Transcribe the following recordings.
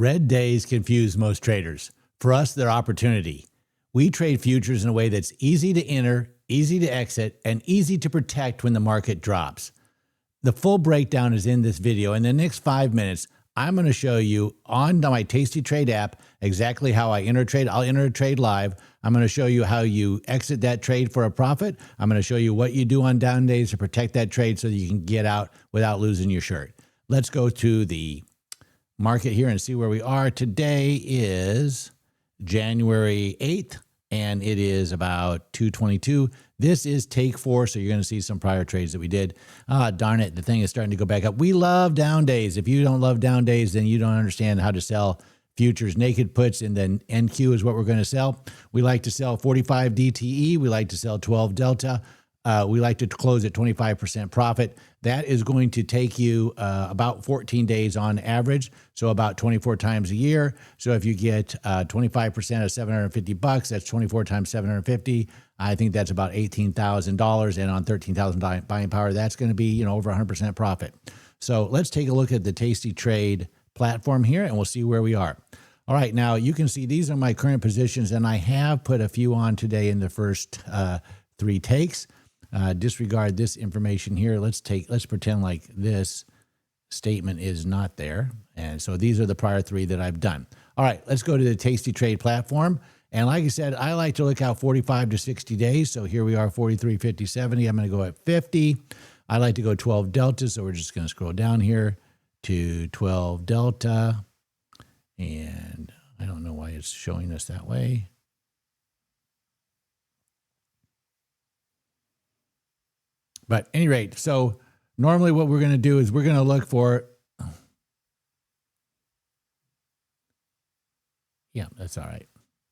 Red days confuse most traders. For us, they're opportunity. We trade futures in a way that's easy to enter, easy to exit, and easy to protect when the market drops. The full breakdown is in this video. In the next 5 minutes, I'm going to show you on my Tasty Trade app exactly how I enter a trade. I'll enter a trade live. I'm going to show you how you exit that trade for a profit. I'm going to show you what you do on down days to protect that trade so that you can get out without losing your shirt. Let's go to the market here and see where we are. Today is January 8th, and it is about 2:22. This is take 4, so you're going to see some prior trades that we did. Darn it, the thing is starting to go back up. We love down days. If you don't love down days, then you don't understand how to sell futures. Naked puts and then NQ is what we're going to sell. We like to sell 45 DTE. We like to sell 12 Delta. We like to close at 25% profit. That is going to take you about 14 days on average, so about 24 times a year. So if you get 25% of $750, that's 24 times 750. I think that's about $18,000, and on 13,000 buying power, that's going to be over 100% profit. So let's take a look at the Tasty Trade platform here, and we'll see where we are. All right, now you can see these are my current positions, and I have put a few on today in the first 3 takes. Disregard this information here. Let's pretend like this statement is not there. And so these are the prior 3 that I've done. All right, let's go to the Tasty Trade platform. And like I said, I like to look out 45 to 60 days. So here we are, 43, 50, 70. I'm going to go at 50. I like to go 12 Delta. So we're just going to scroll down here to 12 Delta. And I don't know why it's showing us that way. But at any rate, so normally what we're going to do is we're going to look for, yeah, that's all right.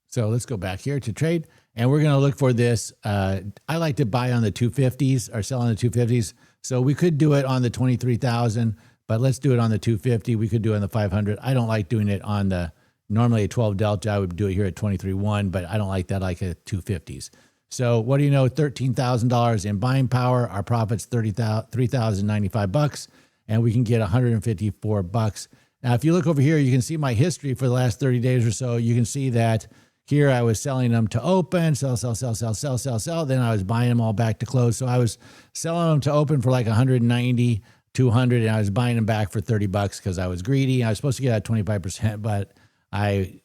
So let's go back here to trade, and we're going to look for this. I like to buy on the 250s or sell on the 250s. So we could do it on the 23,000, but let's do it on the 250. We could do it on the 500. I don't like doing it on the, normally a 12 Delta, I would do it here at 23.1, but I don't like that like at 250s. So what do you know? $13,000 in buying power. Our profit's $3,095, and we can get $154. Now, if you look over here, you can see my history for the last 30 days or so. You can see that here I was selling them to open, sell. Then I was buying them all back to close. So I was selling them to open for like 190, 200, and I was buying them back for $30 because I was greedy. I was supposed to get out 25%, but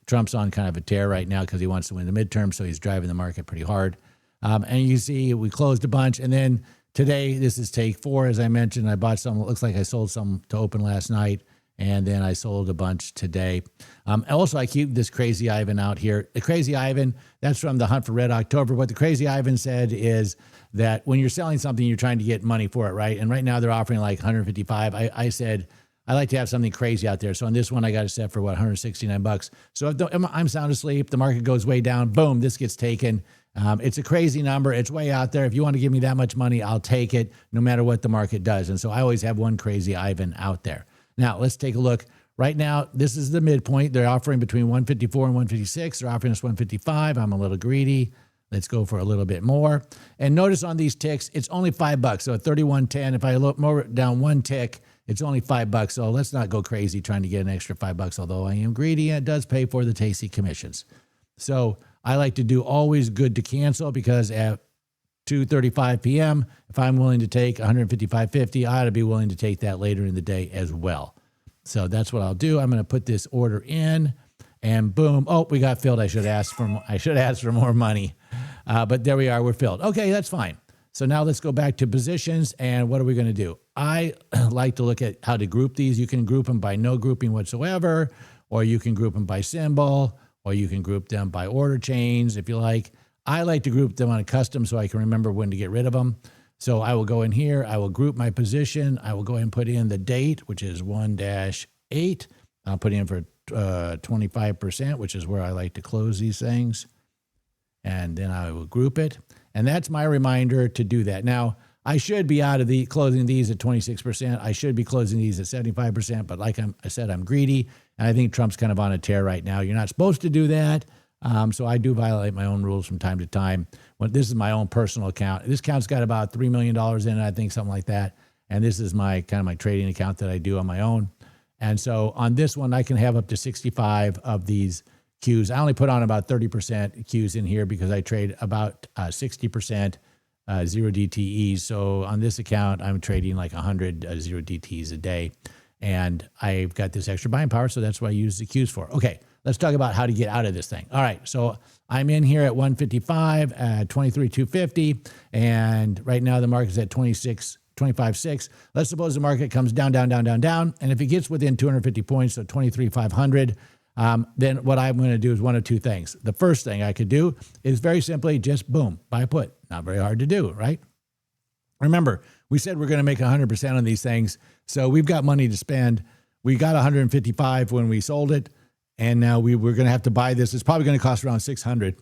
Trump's on kind of a tear right now because he wants to win the midterm, so he's driving the market pretty hard. And you see we closed a bunch, and then today, this is take 4. As I mentioned, I bought some. It looks like I sold some to open last night, and then I sold a bunch today. Also, I keep this Crazy Ivan out here. The Crazy Ivan, that's from the Hunt for Red October. What the Crazy Ivan said is that when you're selling something, you're trying to get money for it, right? And right now they're offering like 155. I said, I like to have something crazy out there. So on this one, I got it set for what, $169. So if I'm sound asleep, the market goes way down, boom, this gets taken. It's a crazy number. It's way out there. If you want to give me that much money, I'll take it no matter what the market does. And so I always have one Crazy Ivan out there. Now, let's take a look. Right now, this is the midpoint. They're offering between 154 and 156. They're offering us 155. I'm a little greedy. Let's go for a little bit more. And notice on these ticks, it's only $5. So at 31.10, if I look more down one tick, it's only $5. So let's not go crazy trying to get an extra $5, although I am greedy and it does pay for the Tasty commissions. So I like to do always good to cancel because at 2:35 p.m., if I'm willing to take 155.50, I ought to be willing to take that later in the day as well. So that's what I'll do. I'm going to put this order in, and boom. Oh, we got filled. I should ask for more money, but there we are. We're filled. Okay, that's fine. So now let's go back to positions, and what are we going to do? I like to look at how to group these. You can group them by no grouping whatsoever, or you can group them by symbol, or you can group them by order chains if you like. I like to group them on a custom so I can remember when to get rid of them. So I will go in here. I will group my position. I will go ahead and put in the date, which is 1-8. I'll put in for 25%, which is where I like to close these things. And then I will group it. And that's my reminder to do that. Now, I should be out of the closing these at 26%. I should be closing these at 75%. But like I said, I'm greedy. And I think Trump's kind of on a tear right now. You're not supposed to do that. So I do violate my own rules from time to time. This is my own personal account. This account's got about $3 million in it, I think, something like that. And this is my kind of my trading account that I do on my own. And so on this one, I can have up to 65 of these Qs. I only put on about 30% Qs in here because I trade about 60% 0DTEs. So on this account, I'm trading like 100 0DTEs a day. And I've got this extra buying power, so that's what I use the Qs for. Okay, let's talk about how to get out of this thing. All right, so I'm in here at 155, 23,250, and right now the market's at 25.6. Let's suppose the market comes down, and if it gets within 250 points, so 23,500, then what I'm going to do is one of two things. The first thing I could do is very simply just, boom, buy a put. Not very hard to do, right? Remember, we said we're going to make 100% on these things, so we've got money to spend. We got 155 when we sold it, and now we're going to have to buy this. It's probably going to cost around 600.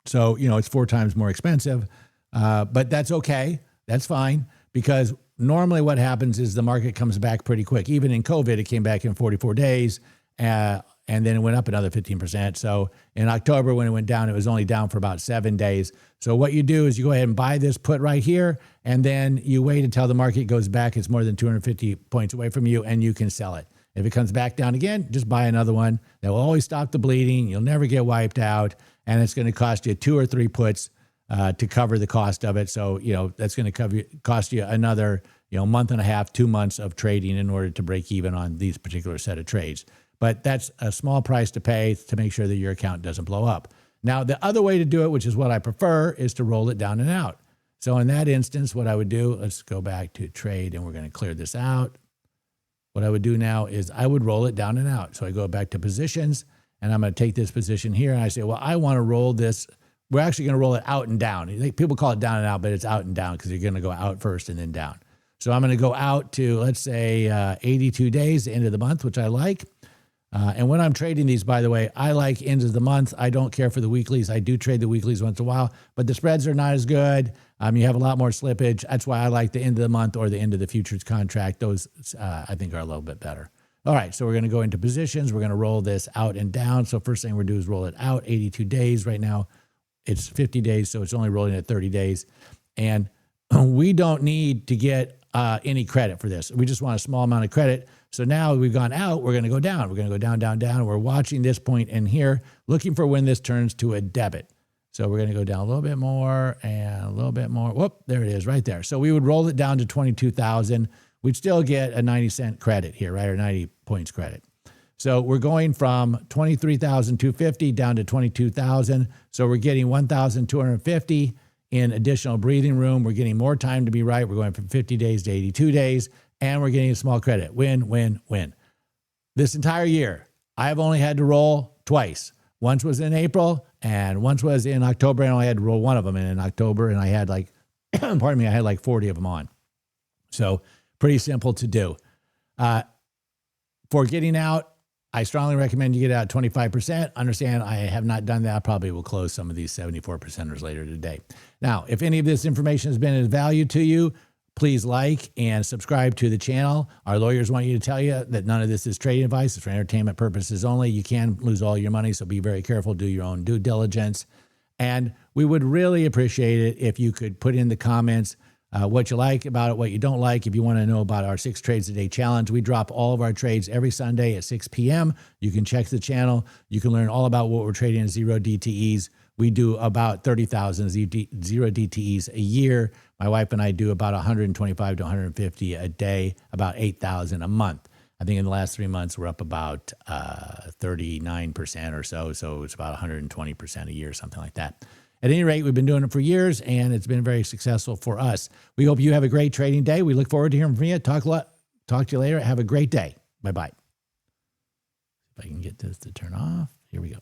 So, it's 4 times more expensive, but that's okay. That's fine, because normally what happens is the market comes back pretty quick. Even in COVID, it came back in 44 days, and then it went up another 15%. So in October, when it went down, it was only down for about 7 days. So what you do is you go ahead and buy this put right here, and then you wait until the market goes back. It's more than 250 points away from you, and you can sell it. If it comes back down again, just buy another one. That will always stop the bleeding. You'll never get wiped out, and it's going to cost you 2 or 3 puts to cover the cost of it. So, that's going to cost you another, month and a half, 2 months of trading in order to break even on these particular set of trades. But that's a small price to pay to make sure that your account doesn't blow up. Now, the other way to do it, which is what I prefer, is to roll it down and out. So in that instance, what I would do, let's go back to trade, and we're going to clear this out. What I would do now is I would roll it down and out. So I go back to positions, and I'm going to take this position here, and I say, well, I want to roll this. We're actually going to roll it out and down. People call it down and out, but it's out and down because you're going to go out first and then down. So I'm going to go out to, let's say, 82 days, the end of the month, which I like. And when I'm trading these, by the way, I like ends of the month. I don't care for the weeklies. I do trade the weeklies once in a while, but the spreads are not as good. You have a lot more slippage. That's why I like the end of the month or the end of the futures contract. Those, I think, are a little bit better. All right, so we're going to go into positions. We're going to roll this out and down. So first thing we're going to do is roll it out 82 days. Right now, it's 50 days, so it's only rolling at 30 days. And we don't need to get any credit for this. We just want a small amount of credit. So now we've gone out, we're going to go down. We're going to go down, down, down. We're watching this point in here, looking for when this turns to a debit. So we're going to go down a little bit more and a little bit more. Whoop, there it is right there. So we would roll it down to 22,000. We'd still get a 90-cent credit here, right? Or 90 points credit. So we're going from 23,250 down to 22,000. So we're getting 1,250 in additional breathing room. We're getting more time to be right. We're going from 50 days to 82 days, and we're getting a small credit. Win, win, win. This entire year, I've only had to roll twice. Once was in April, and once was in October, and I only had to roll one of them in October, and I had like, pardon me, I had like 40 of them on. So pretty simple to do. For getting out, I strongly recommend you get out 25%. Understand, I have not done that. I probably will close some of these 74%ers later today. Now, if any of this information has been of value to you, please like and subscribe to the channel. Our lawyers want you to tell you that none of this is trading advice. It's for entertainment purposes only. You can lose all your money, so be very careful. Do your own due diligence. And we would really appreciate it if you could put in the comments what you like about it, what you don't like. If you want to know about our 6 trades a day challenge, we drop all of our trades every Sunday at 6 p.m. You can check the channel. You can learn all about what we're trading in 0DTEs. We do about 30,000 0DTEs a year. My wife and I do about 125 to 150 a day, about 8,000 a month. I think in the last 3 months, we're up about 39% or so. So it's about 120% a year, something like that. At any rate, we've been doing it for years, and it's been very successful for us. We hope you have a great trading day. We look forward to hearing from you. Talk to you later. Have a great day. Bye-bye. If I can get this to turn off. Here we go.